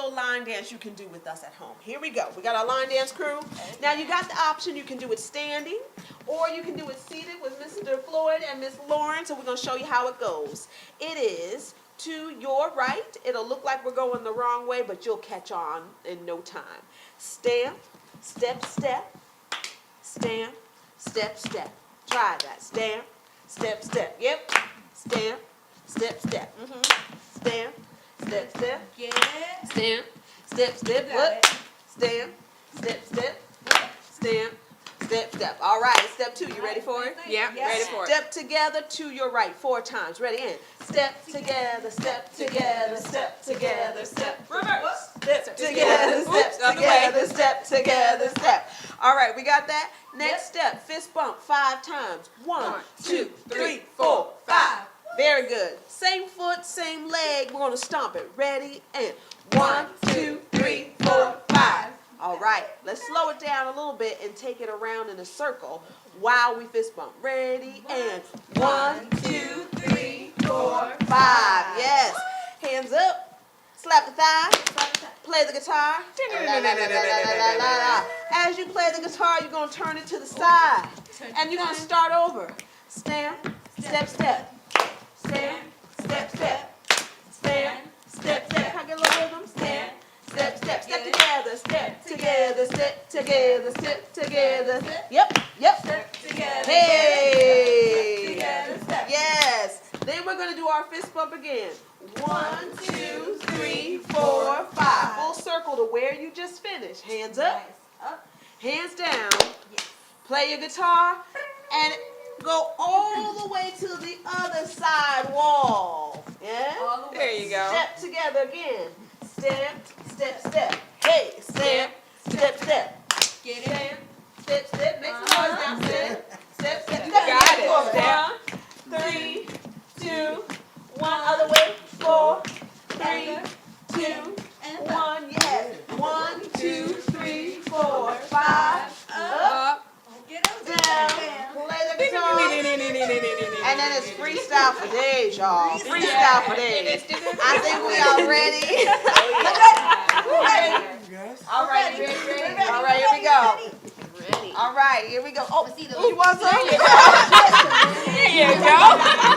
little line dance you can do with us at home. Here we go. We got our line dance crew. Now you got the option. You can do it standing, or you can do it seated with Mr. Floyd and Miss Lauren. So we're going to show you how it goes. It is to your right. It'll look like we're going the wrong way, but you'll catch on in no time. Stamp, step, step, stamp, step, step. Try that. Stamp, step, step. Yep. Stamp, step, step. Stamp, step, step. Get it. Stamp, step, step. What? Stamp, step, step. Stamp, step, step. All right, step 2. You ready for it? Yeah, Ready for it. Step together to your right 4 times. Ready? In. Step together, step together, step together, step. Reverse. Step together, step together, step together, step. All right, we got that? Next step, fist bump 5 times. 1, 2, 3, 4, 5. Very good. Same foot, same leg. We're going to stomp it. Ready? And 1, 2, 3, 4, 5. All right, let's slow it down a little bit and take it around in a circle while we fist bump. Ready? And 1, 2, 3, 4, 5. Yes. Hands up. Slap the thigh. Play the guitar. As you play the guitar, you're going to turn it to the side. And you're going to start over. Stamp, step, step. Stamp, step, step. Stamp, step, step. Can I get a little rhythm? Stamp, step, step. Step together, step together, step together, step together. Yep, yep. Step together. Hey. Together, step. Yes. Then we're going to do our fist bump again. 1, 2, 3, 4, 5. Full circle to where you just finished. Hands up. Up. Hands down. Play your guitar and go all the way to the other side wall. Yeah? All the way. There you go. Step together again. Stamp, step, step. Hey, stamp, step, step. Get it. Stamp, step, step. Make some noise now. Step, step, step. You got it. 1, 3, 2, 1. Other way. 4, 3, 2, 1. Yes. 1, 2, 3, 4, 5. Up. Get them Down. Play the guitar. And then it's freestyle for days, y'all. Freestyle for days. I think we are ready. All right, you ready? All right, here we go. All right, here we go. Oh, you want some? There you go.